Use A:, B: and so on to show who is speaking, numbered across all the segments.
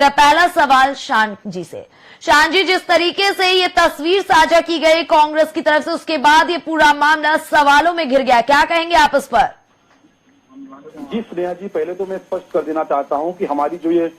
A: मेरा पहला सवाल शान जी से। शान जी, जिस तरीके से ये तस्वीर साझा की गई कांग्रेस की तरफ से, उसके बाद ये पूरा मामला सवालों में घिर गया, क्या कहेंगे आप इस पर?
B: जी स्नेहा जी, पहले तो मैं स्पष्ट कर देना चाहता हूं कि हमारी जो ये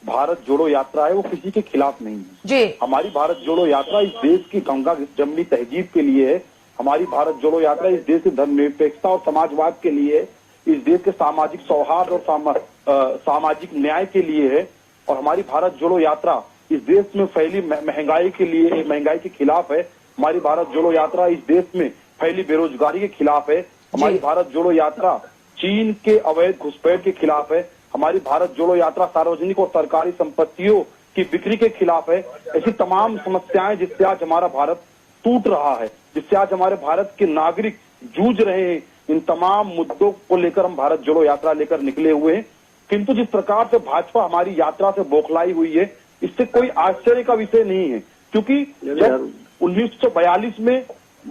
B: भारत जोड़ो यात्रा है वो किसी के खिलाफ नहीं है
A: जी।
B: हमारी भारत जोड़ो यात्रा इस देश की गंगा जमनी तहजीब के लिए है। हमारी भारत जोड़ो यात्रा इस देश की धर्मनिरपेक्षता और समाजवाद के लिए है। इस देश के सामाजिक सौहार्द और सामाजिक न्याय के लिए है। और हमारी भारत जोड़ो यात्रा इस देश में फैली महंगाई के लिए, महंगाई के खिलाफ है। हमारी भारत जोड़ो यात्रा इस देश में फैली बेरोजगारी के खिलाफ है। हमारी भारत जोड़ो यात्रा चीन के अवैध घुसपैठ के खिलाफ है। हमारी भारत जोड़ो यात्रा सार्वजनिक और सरकारी संपत्तियों की बिक्री के खिलाफ है। ऐसी तमाम समस्याएं जिससे आज हमारा भारत टूट रहा है, जिससे आज हमारे भारत के नागरिक जूझ रहे हैं, इन तमाम मुद्दों को लेकर हम भारत जोड़ो यात्रा लेकर निकले हुए हैं। किंतु जिस प्रकार से भाजपा हमारी यात्रा से बौखलाई हुई है, इससे कोई आश्चर्य का विषय नहीं है, क्योंकि जब 1942 में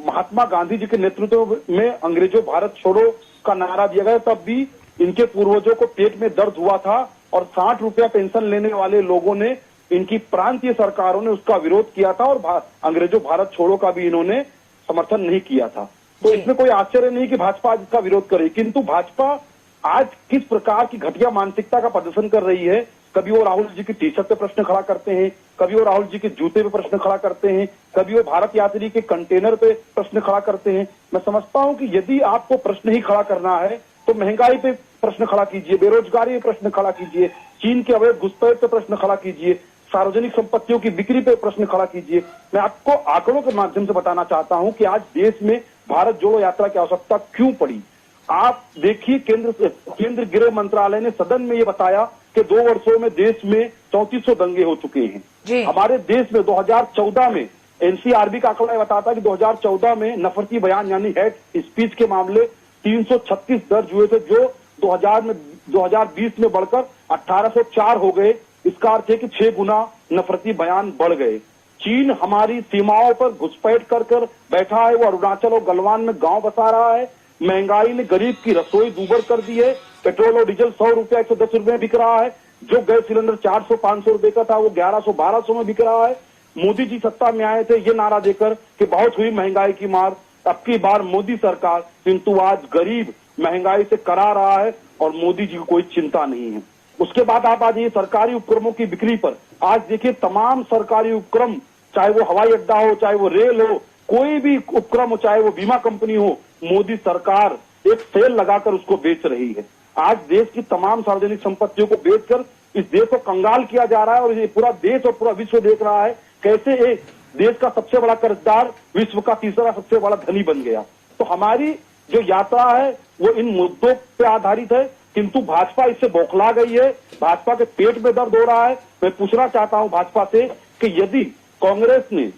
B: महात्मा गांधी जी के नेतृत्व में अंग्रेजों भारत छोड़ो का नारा दिया गया, तब भी इनके पूर्वजों को पेट में दर्द हुआ था और 60 रुपया पेंशन लेने वाले लोगों ने, इनकी प्रांतीय सरकारों ने उसका विरोध किया था और अंग्रेजों भारत छोड़ो का भी इन्होंने समर्थन नहीं किया था। तो इसमें कोई आश्चर्य नहीं कि भाजपा आज इसका विरोध करे। किंतु भाजपा आज किस प्रकार की घटिया मानसिकता का प्रदर्शन कर रही है, कभी वो राहुल जी की टी शर्ट पे प्रश्न खड़ा करते हैं, कभी वो राहुल जी के जूते पे प्रश्न खड़ा करते हैं, कभी वो भारत यात्री के कंटेनर पे प्रश्न खड़ा करते हैं। मैं समझता हूं कि यदि आपको प्रश्न ही खड़ा करना है तो महंगाई पे प्रश्न खड़ा कीजिए, बेरोजगारी पे प्रश्न खड़ा कीजिए, चीन के अवैध घुसपैठ पे प्रश्न खड़ा कीजिए, सार्वजनिक संपत्तियों की बिक्री पे प्रश्न खड़ा कीजिए। मैं आपको आंकड़ों के माध्यम से बताना चाहता हूं कि आज देश में भारत जोड़ो यात्रा की आवश्यकता क्यों पड़ी। आप देखिए, केंद्र गृह मंत्रालय ने सदन में ये बताया कि 2 वर्षों में देश में 3400 दंगे हो चुके हैं। हमारे देश में 2014 में एनसीआरबी का आंकड़ा बताता है कि 2014 में नफरती बयान यानी हेट स्पीच के मामले 336 दर्ज हुए थे, जो 2020 में बढ़कर 1804 हो गए। इसका अर्थ है कि 6 गुना नफरती बयान बढ़ गए। चीन हमारी सीमाओं पर घुसपैठ कर बैठा है। वो अरुणाचल और गलवान में गांव बसा रहा है। महंगाई ने गरीब की रसोई दूभर कर दी है। पेट्रोल और डीजल 100 रुपया 110 रुपये में बिक रहा है। जो गैस सिलेंडर 400-500 रुपए का था वो 1100-1200 में बिक रहा है। मोदी जी सत्ता में आए थे ये नारा देकर कि बहुत हुई महंगाई की मार, अब की बार मोदी सरकार, किंतु आज गरीब महंगाई से करा रहा है और मोदी जी को कोई चिंता नहीं है। उसके बाद आप आज ये सरकारी उपक्रमों की बिक्री पर आज देखिए, तमाम सरकारी उपक्रम, चाहे वो हवाई अड्डा हो, चाहे वो रेल हो, कोई भी उपक्रम हो, चाहे वो बीमा कंपनी हो, मोदी सरकार एक सेल लगाकर उसको बेच रही है। आज देश की तमाम सार्वजनिक संपत्तियों को बेचकर इस देश को कंगाल किया जा रहा है और ये पूरा देश और पूरा विश्व देख रहा है कैसे एक देश का सबसे बड़ा कर्जदार विश्व का तीसरा सबसे बड़ा धनी बन गया। तो हमारी जो यात्रा है वो इन मुद्दों पे आधारित है, किंतु भाजपा इससे बौखला गई है। भाजपा के पेट में दर्द हो रहा है। मैं पूछना चाहता हूं भाजपा से कि यदि कांग्रेस ने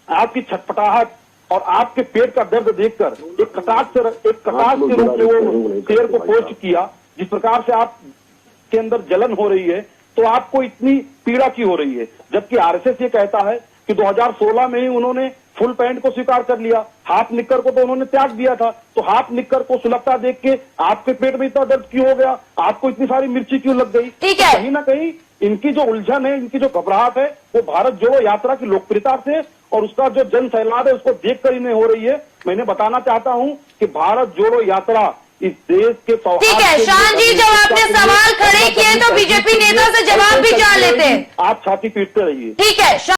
B: आपकी छटपटाहट और आपके पेट का दर्द देखकर एक कटाक्ष के रूप में वो शेर को पोस्ट किया, जिस प्रकार से आप के अंदर जलन हो रही है, तो आपको इतनी पीड़ा क्यों हो रही है? जबकि आरएसएस ये कहता है कि 2016 में ही उन्होंने फुल पैंट को स्वीकार कर लिया, हाफ निक्कर को तो उन्होंने त्याग दिया था। तो हाफ निक्कर को सुलभता देख के आपके पेट में इतना दर्द क्यों हो गया? आपको इतनी सारी मिर्ची क्यों लग गई?
A: ठीक है।
B: कहीं ना कहीं इनकी जो उलझन है, इनकी जो घबराहट है, वो भारत जोड़ो यात्रा की लोकप्रियता से और उसका जो जन सैलाब है उसको देखकर इन्हें हो रही है। मैंने बताना चाहता हूं कि भारत जोड़ो यात्रा इस देश के सौहार्द।
A: ठीक है शान जी, जब आपने सवाल खड़े किए तो बीजेपी नेता से जवाब भी जान लेते हैं।
B: आप छाती पीटते रहिए।
A: ठीक है।